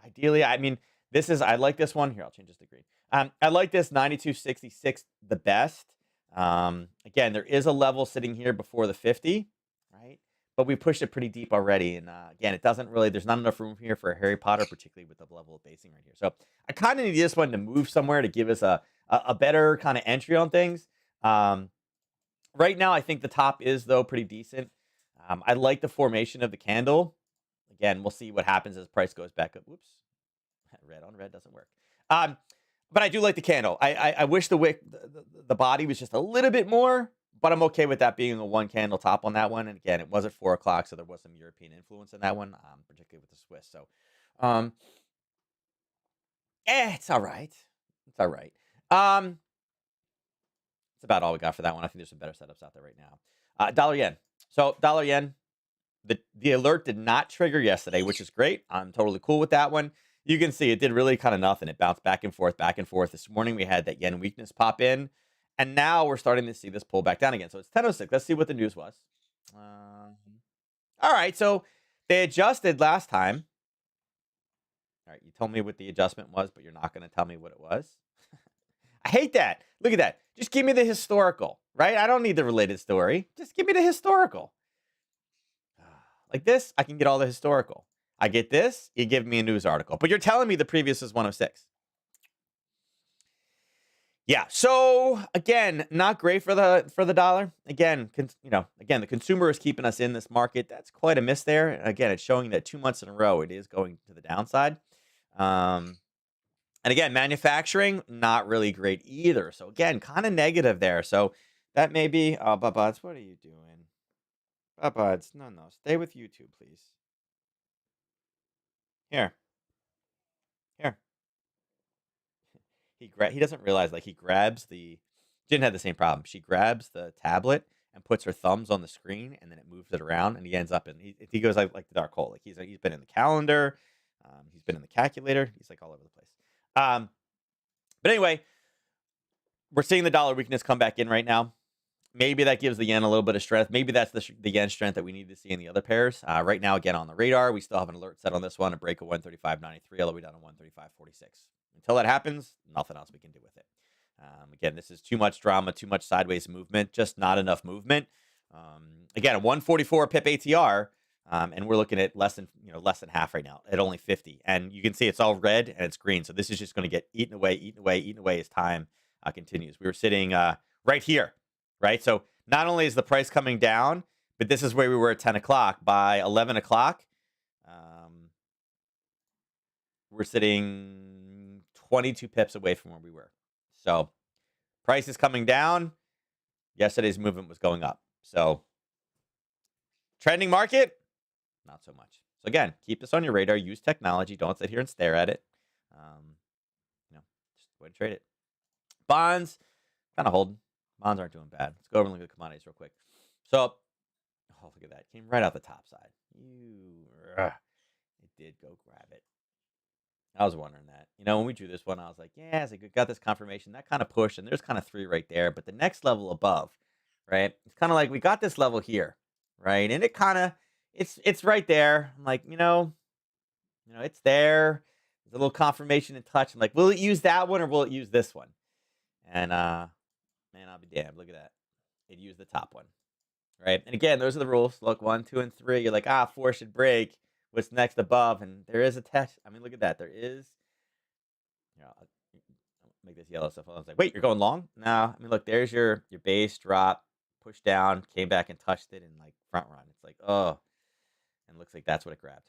Ideally, I mean, I like this one. Here, I'll change this to green. I like this 92.66 the best. Again, there is a level sitting here before the 50, right? but we pushed it pretty deep already. And again, it doesn't really, there's not enough room here for a Harry Potter, particularly with the level of basing right here. So I kind of need this one to move somewhere to give us a better kind of entry on things. Um, right now, I think the top is, though, pretty decent. I like the formation of the candle. Again, we'll see what happens as price goes back up. Whoops. Red on red doesn't work. Um, but I do like the candle. I wish the wick, the body was just a little bit more, but I'm okay with that being a one candle top on that one. And again, it was at 4 o'clock, so there was some European influence in that one, particularly with the Swiss. So, um, it's all right. It's all right. Um, it's about all we got for that one. I think there's some better setups out there right now. Dollar yen. So dollar yen. The alert did not trigger yesterday, which is great. I'm totally cool with that one. You can see it did really kind of nothing. It bounced back and forth, back and forth. This morning we had that yen weakness pop in, and now we're starting to see this pull back down again. So it's 10:06. Let's see what the news was. All right, so they adjusted last time. All right, you told me what the adjustment was, but you're not going to tell me what it was. I hate that. Look at that. Just give me the historical, right? I don't need the related story. Just give me the historical. Like this, I can get all the historical. I get this, you give me a news article. But you're telling me the previous is 106. Yeah. So again, not great for the dollar. Again, again, the consumer is keeping us in this market. That's quite a miss there. Again, it's showing that 2 months in a row it is going to the downside. And again, manufacturing not really great either. So again, kind of negative there. So that may be. Oh, Buds, what are you doing? Buds, no, stay with YouTube, please. Here. He doesn't realize, like, he grabs the Jen had the same problem. She grabs the tablet and puts her thumbs on the screen, and then it moves it around, and he ends up in he goes like the dark hole. Like he's been in the calendar, he's been in the calculator. He's like all over the place. But anyway, we're seeing the dollar weakness come back in right now. Maybe that gives the yen a little bit of strength. Maybe that's the yen strength that we need to see in the other pairs. Right now, again, on the radar, we still have an alert set on this one, a break of 135.93 all the way down to 135.46. Until that happens, nothing else we can do with it. Again, this is too much drama, too much sideways movement, just not enough movement. Again, a 144 pip ATR, and we're looking at less than half right now at only 50. And you can see it's all red and it's green. So this is just going to get eaten away as time continues. We were sitting right here. Right. So not only is the price coming down, but this is where we were at 10 o'clock. By 11 o'clock, we're sitting 22 pips away from where we were. So price is coming down. Yesterday's movement was going up. So trending market, not so much. So again, keep this on your radar. Use technology. Don't sit here and stare at it. Just go ahead and trade it. Bonds, kind of holding. Bonds aren't doing bad. Let's go over and look at the commodities real quick. So, look at that. Came right out the top side. It did go grab it. I was wondering that. When we drew this one, I was like, yeah, as I got this confirmation, that kind of pushed, and there's kind of 3 right there. But the next level above, right? It's kind of like we got this level here, right? And it kind of, it's right there. I'm like, it's there. There's a little confirmation and touch. I'm like, will it use that one or will it use this one? And man, I'll be damned. Look at that. It used the top one. Right? And again, those are the rules. Look, 1, 2, and 3. You're like, 4 should break. What's next above? And there is a test. I mean, look at that. There is. I'll make this yellow stuff. I was like, wait, you're going long? No. I mean, look, there's your base drop, push down, came back and touched it, and like front run. It's like, oh. And it looks like that's what it grabbed.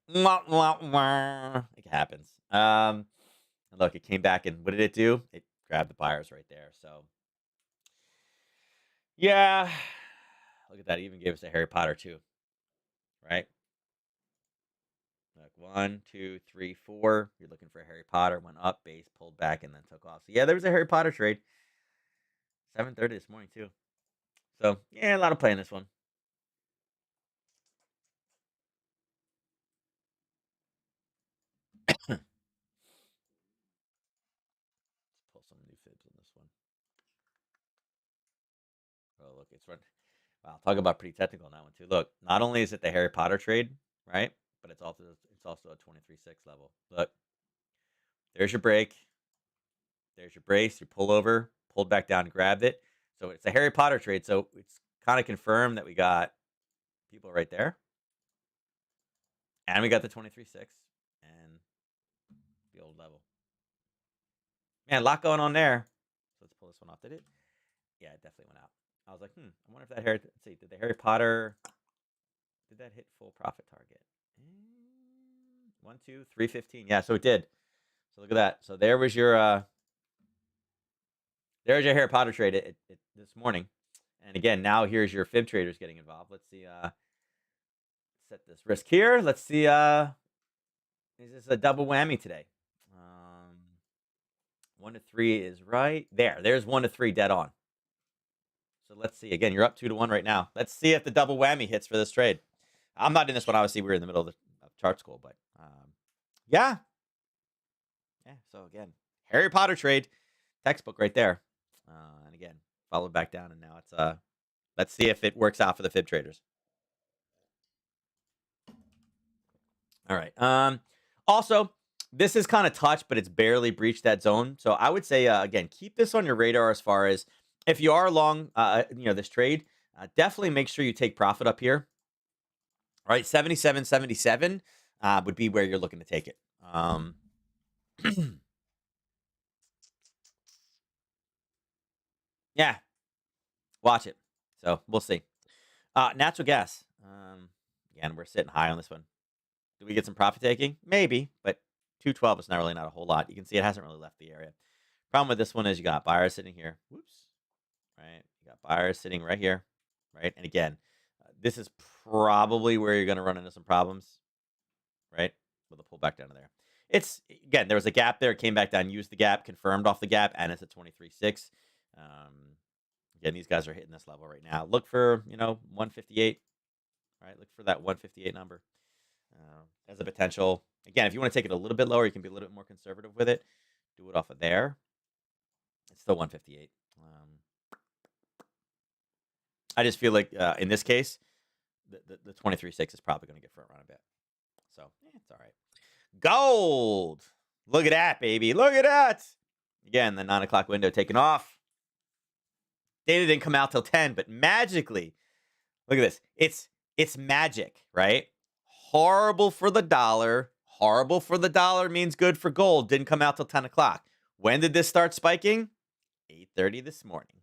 It happens. And look, it came back, and what did it do? It grabbed the buyers right there. So, yeah. Look at that. It even gave us a Harry Potter too. Right? Like 1, 2, 3, 4. You're looking for a Harry Potter. Went up, base, pulled back, and then took off. So, yeah, there was a Harry Potter trade. 7:30 this morning, too. So, yeah, a lot of play in this one. Pull some new fibs on this one. Oh, look, it's run. Wow, talk about pretty technical on that one too. Look, not only is it the Harry Potter trade, right? But it's also a 23.6 level. Look, there's your break. There's your brace. You pull over, pulled back down, and grabbed it. So it's a Harry Potter trade. So it's kind of confirmed that we got people right there. And we got the 23.6 and the old level. Man, a lot going on there. So let's pull this one off. Did it? Yeah, it definitely went out. I was like, I wonder if that Harry. Let's see. Did the Harry Potter? Did that hit full profit target? 1, 2, 315. Yeah, so it did. So look at that. So there's your Harry Potter trade this morning. And again, now here's your fib traders getting involved. Let's see. Set this risk here. Let's see. Is this a double whammy today? 1 to 3 is right there. There's 1 to 3 dead on. So let's see. Again, you're up 2 to 1 right now. Let's see if the double whammy hits for this trade. I'm not in this one. Obviously, we were in the middle of chart school, but yeah. So again, Harry Potter trade, textbook right there. And again, followed back down, and now it's let's see if it works out for the fib traders. All right. Also, this is kind of touched, but it's barely breached that zone. So I would say again, keep this on your radar as far as if you are long, this trade. Definitely make sure you take profit up here. All right, 77.77 would be where you're looking to take it. Yeah, watch it. So we'll see. Natural gas. Again, we're sitting high on this one. Do we get some profit taking? Maybe, but 212 is not a whole lot. You can see it hasn't really left the area. Problem with this one is you got buyers sitting here. Whoops. Right. You got buyers sitting right here. Right. And again, this is probably where you're going to run into some problems. Right. With a pullback down to there. It's, again, there was a gap there. It came back down, used the gap, confirmed off the gap, and it's at 23.6. Again, these guys are hitting this level right now. Look for, 158. Right. Look for that 158 number. As a potential. Again, if you want to take it a little bit lower, you can be a little bit more conservative with it. Do it off of there. It's still 158. I just feel like in this case, the 23.6 is probably going to get front run a bit. So it's all right. Gold. Look at that, baby. Look at that. Again, the 9 o'clock window taking off. Data didn't come out till 10, but magically, look at this. It's magic, right? Horrible for the dollar. Horrible for the dollar means good for gold. Didn't come out till 10 o'clock. When did this start spiking? 8:30 this morning.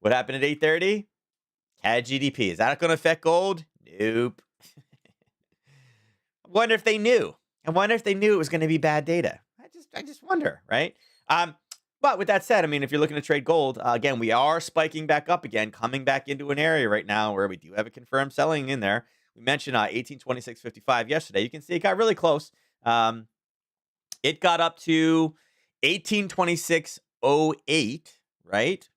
What happened at 8:30? CAD GDP. Is that going to affect gold? Nope. I wonder if they knew. I wonder if they knew it was going to be bad data. I just wonder, right? But with that said, I mean, if you're looking to trade gold, again, we are spiking back up again, coming back into an area right now where we do have a confirmed selling in there. We mentioned 1826.55 yesterday. You can see it got really close. It got up to 1826.08, right?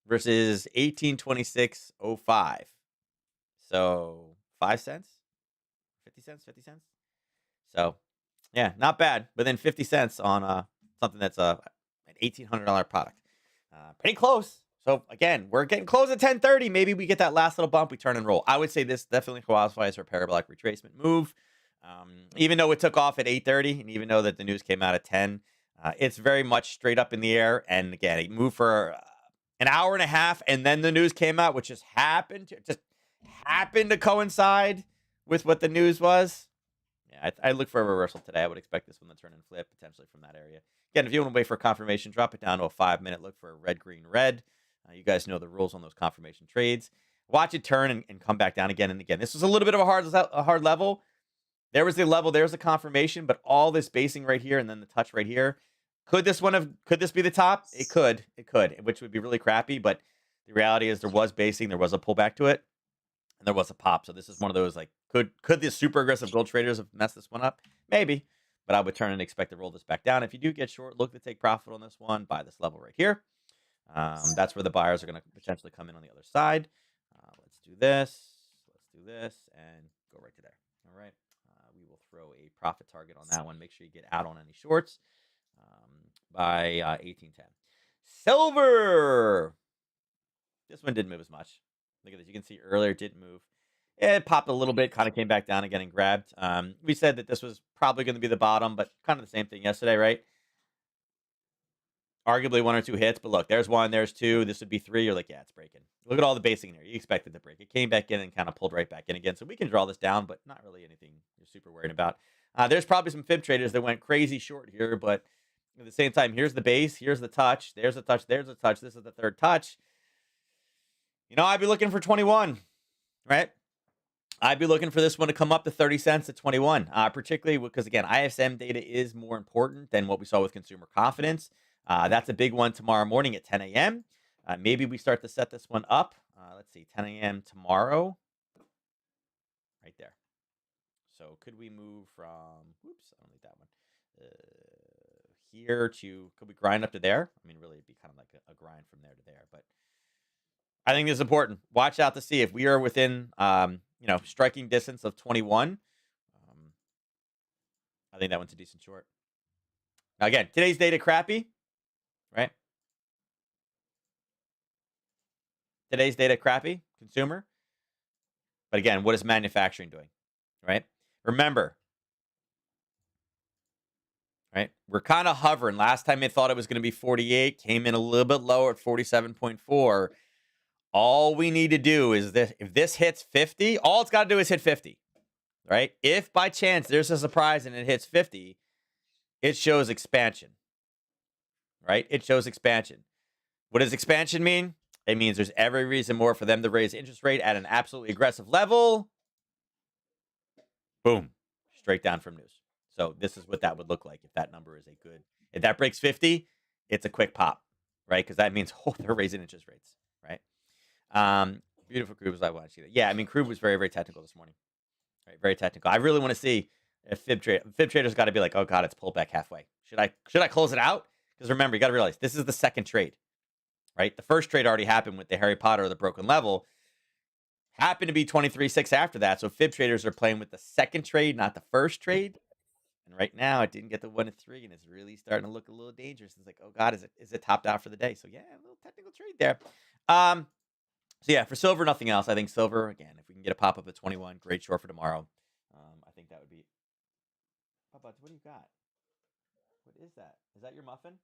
Versus 1826.05. So 5 cents? 50 cents? 50 cents? So, yeah, not bad. Within 50 cents on something that's an $1,800 product. Pretty close. So, again, we're getting close at 10:30. Maybe we get that last little bump. We turn and roll. I would say this definitely qualifies for a parabolic retracement move. Even though it took off at 8:30, and even though that the news came out at 10, it's very much straight up in the air. And, again, it moved for an hour and a half, and then the news came out, which just happened to coincide with what the news was. Yeah, I look for a reversal today. I would expect this one to turn and flip, potentially from that area. Again, if you want to wait for confirmation, drop it down to a 5-minute. Look for a red, green, red. You guys know the rules on those confirmation trades. Watch it turn and come back down again and again. This was a little bit of a hard level. There was the level. There's the confirmation, but all this basing right here and then the touch right here. Could this be the top? It could, which would be really crappy. But the reality is there was basing, there was a pullback to it, and there was a pop. So this is one of those like, could the super aggressive gold traders have messed this one up? Maybe, but I would turn and expect to roll this back down. If you do get short, look to take profit on this one. Buy this level right here. That's where the buyers are going to potentially come in on the other side. Let's do this, and go right to there. All right. We will throw a profit target on that one. Make sure you get out on any shorts by 18:10. Silver. This one didn't move as much. Look at this. You can see earlier it didn't move. It popped a little bit, kind of came back down again and grabbed. We said that this was probably going to be the bottom, but kind of the same thing yesterday, right? arguably 1 or 2 hits, but look, there's 1, there's 2, this would be 3. You're like, yeah, it's breaking. Look at all the basing in here. You expected to break. It came back in and kind of pulled right back in again. So we can draw this down, but not really anything you're super worried about. There's probably some fib traders that went crazy short here, but at the same time, here's the base, here's the touch, there's a touch, there's a touch, this is the third touch. I'd be looking for 21, right? I'd be looking for this one to come up to 30 cents at 21, particularly because, again, ISM data is more important than what we saw with consumer confidence. That's a big one tomorrow morning at 10 a.m. Maybe we start to set this one up. Let's see, 10 a.m. tomorrow. Right there. So could we move from, oops, I don't need that one. Here to, could we grind up to there? I mean, really, it'd be kind of like a grind from there to there. But I think this is important. Watch out to see if we are within, striking distance of 21. I think that one's a decent short. Now, again, today's data crappy, right? Today's data crappy, consumer. But again, what is manufacturing doing, right? Remember, right? We're kind of hovering. Last time they thought it was going to be 48, came in a little bit lower at 47.4. All we need to do is this. If this hits 50, all it's got to do is hit 50, right? If by chance there's a surprise and it hits 50, it shows expansion, right? It shows expansion. What does expansion mean? It means there's every reason more for them to raise interest rate at an absolutely aggressive level. Boom, straight down from news. So this is what that would look like if that number is a good. If that breaks 50, it's a quick pop, right? Because that means they're raising interest rates, right? Beautiful Krug was I want to see that. Yeah, I mean Krug was very, very technical this morning. Right, very technical. I really want to see if fib traders got to be like, oh god, it's pulled back halfway. Should I close it out? Because remember, you got to realize this is the second trade, right? The first trade already happened with the Harry Potter or the broken level. Happened to be 23.6 after that. So fib traders are playing with the second trade, not the first trade. And right now, it didn't get the 1 to 3, and it's really starting to look a little dangerous. It's like, oh god, is it topped out for the day? So yeah, a little technical trade there. So yeah, for silver, nothing else. I think silver, again, if we can get a pop up at 21, great short for tomorrow. I think that would be. What do you got? What is that? Is that your muffin?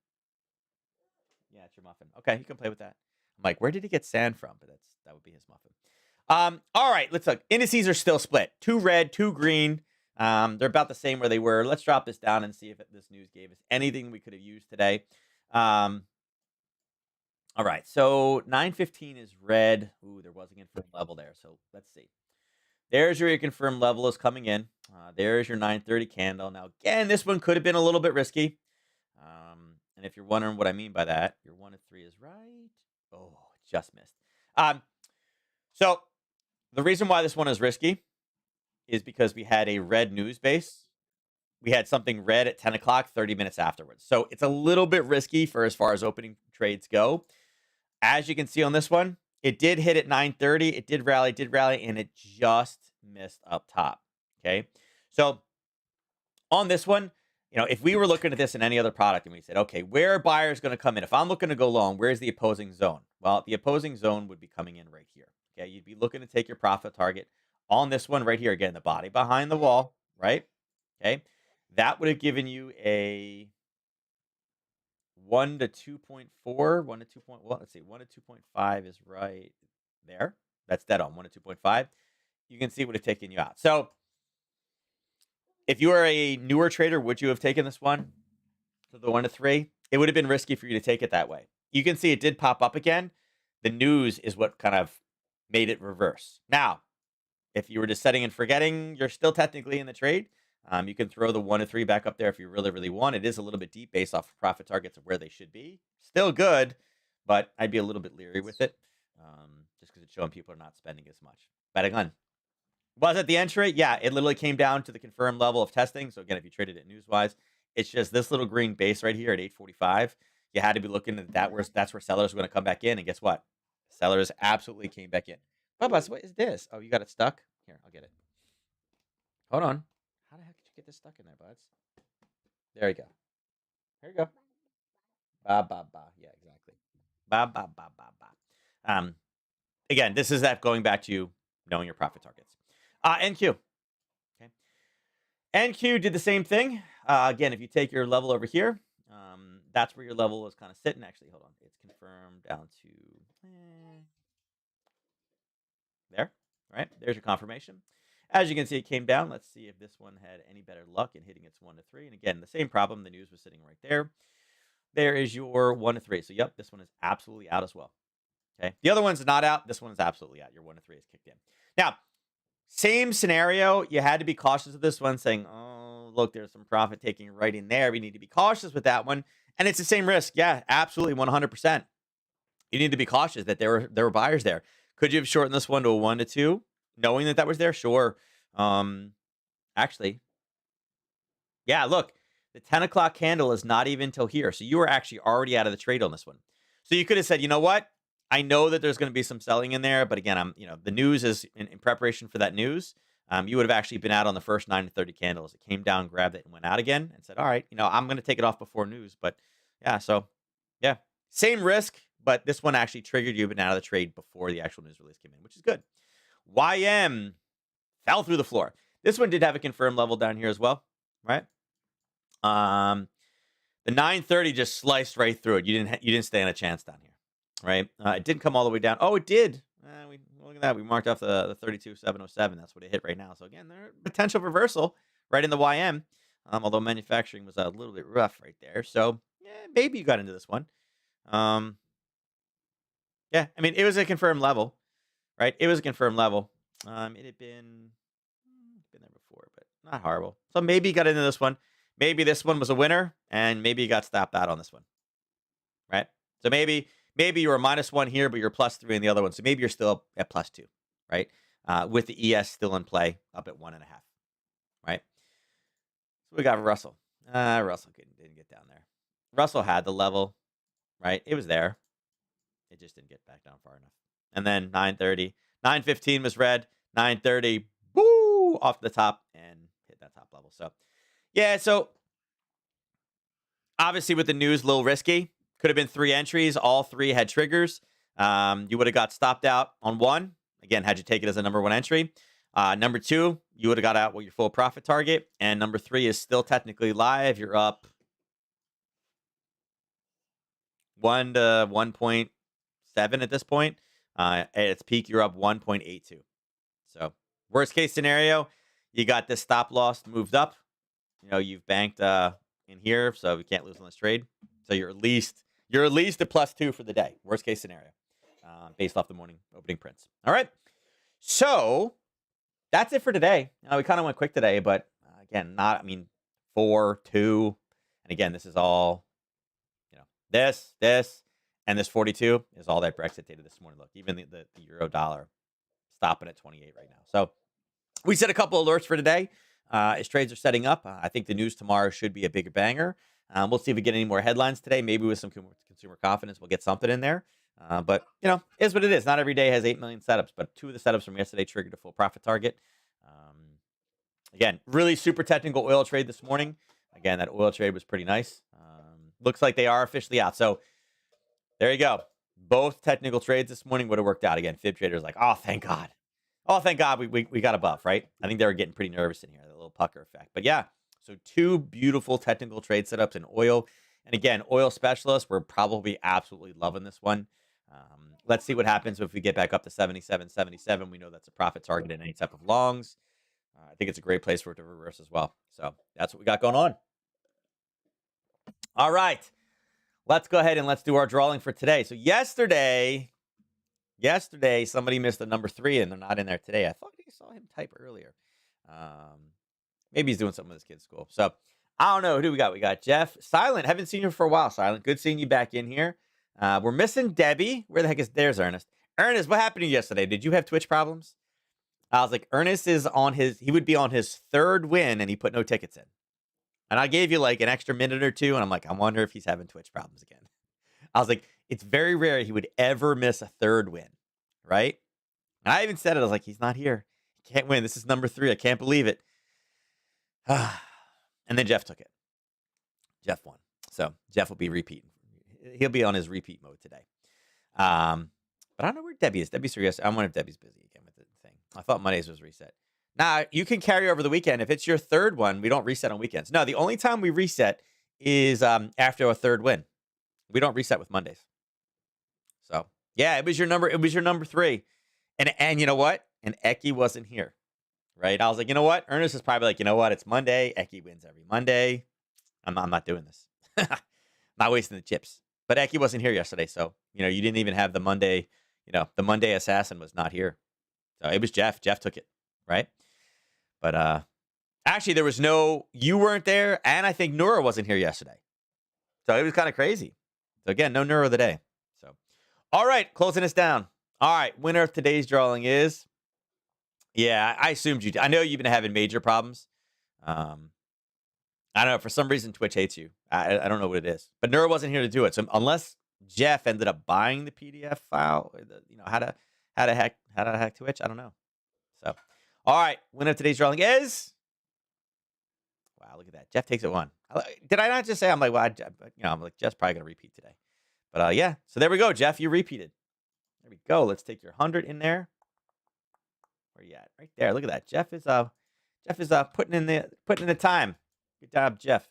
Yeah, it's your muffin. Okay, you can play with that. I'm like, where did he get sand from? But that would be his muffin. All right, let's look. Indices are still split. 2 red, 2 green. They're about the same where they were. Let's drop this down and see if this news gave us anything we could have used today. All right, so 915 is red. Ooh, there was a confirmed level there. So let's see. There's your confirmed level is coming in. There's your 930 candle. Now, again, this one could have been a little bit risky. And if you're wondering what I mean by that, your 1 to 3 is right. Oh, just missed. So the reason why this one is risky is because we had a red news base. We had something red at 10 o'clock, 30 minutes afterwards. So it's a little bit risky for as far as opening trades go. As you can see on this one, it did hit at 9:30. It did rally, and it just missed up top. Okay. So on this one, if we were looking at this in any other product and we said, okay, where are buyers going to come in? If I'm looking to go long, where's the opposing zone? Well, the opposing zone would be coming in right here. Okay. You'd be looking to take your profit target on this one right here. Again, the body behind the wall, right? Okay. That would have given you a 1 to 2.4, 1 to 2. Well, let's see, 1 to 2.5 is right there. That's dead on 1 to 2.5. You can see it would have taken you out. So if you are a newer trader, would you have taken this one to the 1 to 3? It would have been risky for you to take it that way. You can see it did pop up again. The news is what kind of made it reverse. Now, if you were just setting and forgetting, you're still technically in the trade. You can throw the 1 to 3 back up there if you really, really want. It is a little bit deep based off of profit targets of where they should be. Still good, but I'd be a little bit leery with it just because it's showing people are not spending as much. But again, was it the entry? Yeah, it literally came down to the confirmed level of testing. So again, if you traded it news-wise, it's just this little green base right here at 845. You had to be looking at that. That's where sellers are going to come back in. And guess what? Sellers absolutely came back in. Bubba, what is this? Oh, you got it stuck? Here, I'll get it. Hold on. How the heck did you get this stuck in there, buds? There you go. There you go. Ba, ba, ba. Yeah, exactly. Ba, ba, ba, ba, ba. Again, this is that going back to knowing your profit targets. NQ. Okay. NQ did the same thing. Again, if you take your level over here, that's where your level is kind of sitting. Actually, hold on. It's confirmed down to there, right? There's your confirmation. As you can see, it came down. Let's see if this one had any better luck in hitting its 1 to 3. And again, the same problem. The news was sitting right there. There is your 1 to 3. So, yep, this one is absolutely out as well. Okay. The other one's not out. This one is absolutely out. Your 1 to 3 is kicked in. Now, same scenario. You had to be cautious of this one, saying, oh, look, there's some profit taking right in there. We need to be cautious with that one. And it's the same risk. Yeah, absolutely, 100%. You need to be cautious that there were buyers there. Could you have shortened this one to a 1 to 2, knowing that was there? Sure. Actually, yeah, look, the 10 o'clock candle is not even till here. So you were actually already out of the trade on this one. So you could have said, you know what? I know that there's going to be some selling in there, but again, the news is in preparation for that news. You would have actually been out on the first 9 to 30 candles. It came down, grabbed it, and went out again and said, all right, I'm going to take it off before news. But yeah, so yeah, same risk, but this one actually triggered you, but out of the trade before the actual news release came in, which is good. YM fell through the floor. This one did have a confirmed level down here as well, right? The 930 just sliced right through it. You didn't stand a chance down here, right? It didn't come all the way down. Oh, it did. Look at that. We marked off the 32,707. That's what it hit right now. So again, there's potential reversal right in the YM. Although manufacturing was a little bit rough right there. So yeah, maybe you got into this one. Yeah, I mean, it was a confirmed level, right? It was a confirmed level. It had been there before, but not horrible. So maybe you got into this one. Maybe this one was a winner, and maybe you got stopped out on this one, right? So maybe you were -1 here, but you're +3 in the other one. So maybe you're still at +2, right? With the ES still in play, up at 1.5, right? So we got Russell. Russell didn't get down there. Russell had the level, right? It was there. It just didn't get back down far enough. And then 930, 915 was red, 930, woo, off the top and hit that top level. So, yeah, so obviously with the news, a little risky. Could have been 3 entries. All 3 had triggers. You would have got stopped out on 1. Again, had you take it as a number 1 entry. Number 2, you would have got out with your full profit target. And number 3 is still technically live. You're up 1 to 1.7 at this point. At its peak, you're up 1.82. So worst case scenario, you got this stop loss moved up. You've banked in here, so we can't lose on this trade. So you're at least at +2 for the day. Worst case scenario, based off the morning opening prints. All right. So that's it for today. We kind of went quick today, but again, 4, 2, and again, this is all, this, and this 42 is all that Brexit data this morning. Look, even the euro dollar stopping at 28 right now. So we set a couple alerts for today. As trades are setting up, I think the news tomorrow should be a bigger banger. We'll see if we get any more headlines today. Maybe with some consumer confidence, we'll get something in there. But, is what it is. Not every day has 8 million setups, but 2 of the setups from yesterday triggered a full profit target. Again, really super technical oil trade this morning. Again, that oil trade was pretty nice. Looks like they are officially out. So there you go. Both technical trades this morning would have worked out. Again, Fib traders like, oh, thank God. Oh, thank God we got above, right? I think they were getting pretty nervous in here, the little pucker effect. But yeah, so 2 beautiful technical trade setups in oil. And again, oil specialists, we're probably absolutely loving this one. Let's see what happens if we get back up to 77.77. We know that's a profit target in any type of longs. I think it's a great place for it to reverse as well. So that's what we got going on. All right. Let's go ahead and let's do our drawing for today. So yesterday, somebody missed the number 3, and they're not in there today. I thought I saw him type earlier. Maybe he's doing something with his kid's school. So I don't know. Who do we got? We got Jeff. Silent. Haven't seen you for a while, Silent. Good seeing you back in here. We're missing Debbie. Where the heck is... There's Ernest. Ernest, what happened to you yesterday? Did you have Twitch problems? I was like, Ernest is he would be on his 3rd win, and he put no tickets in. And I gave you like an extra minute or 2, and I'm like, I wonder if he's having Twitch problems again. I was like, it's very rare he would ever miss a 3rd win, right? And I even said it. I was like, he's not here. He can't win. This is number 3. I can't believe it. And then Jeff took it. Jeff won. So Jeff will be repeating. He'll be on his repeat mode today. But I don't know where Debbie is. Debbie's here. I wonder if Debbie's busy again with the thing. I thought Mondays was reset. Nah, you can carry over the weekend. If it's your 3rd one, we don't reset on weekends. No, the only time we reset is after a third win. We don't reset with Mondays. So yeah, it was your number. It was your number 3. And you know what? And Eki wasn't here. Right? I was like, you know what? Ernest is probably like, you know what? It's Monday. Eki wins every Monday. I'm not doing this. Not wasting the chips. But Eki wasn't here yesterday, so you didn't even have the Monday. The Monday assassin was not here, so it was Jeff. Jeff took it, right? But actually, there was no. You weren't there, and I think Nura wasn't here yesterday, so it was kind of crazy. So again, no Nura of the day. So, all right, closing us down. All right, winner of today's drawing is. Yeah, I assumed you. I know you've been having major problems. I don't know. For some reason, Twitch hates you. I don't know what it is. But Nura wasn't here to do it. So unless Jeff ended up buying the PDF file, or how to hack Twitch, I don't know. So, all right. Winner of today's drawing is. Wow, look at that. Jeff takes it 1. Did I not just say I'm like, well, I'm like Jeff's probably gonna repeat today. But yeah. So there we go, Jeff. You repeated. There we go. Let's take your 100 in there. Where you at? Right there. Look at that. Jeff is putting in the time. Good job, Jeff.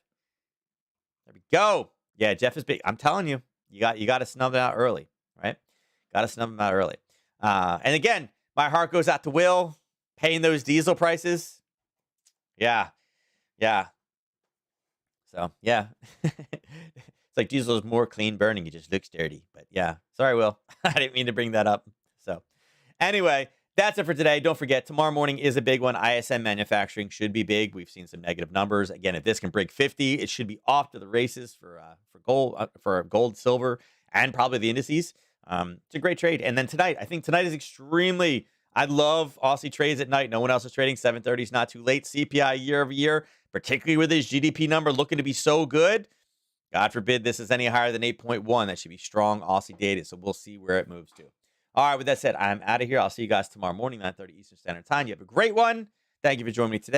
There we go. Yeah, Jeff is big. I'm telling you, you got to snub it out early, right? Got to snub him out early. And again, my heart goes out to Will, paying those diesel prices. Yeah. So yeah, it's like diesel is more clean burning. It just looks dirty. But yeah, sorry, Will. I didn't mean to bring that up. So anyway. That's it for today. Don't forget, tomorrow morning is a big one. ISM manufacturing should be big. We've seen some negative numbers. Again, if this can break 50, it should be off to the races for gold, silver, and probably the indices. It's a great trade. And then tonight, I think tonight is extremely. I love Aussie trades at night. No one else is trading. 7:30 is not too late. CPI year over year, particularly with this GDP number looking to be so good. God forbid this is any higher than 8.1. That should be strong Aussie data. So we'll see where it moves to. All right, with that said, I'm out of here. I'll see you guys tomorrow morning, 9:30 Eastern Standard Time. You have a great one. Thank you for joining me today.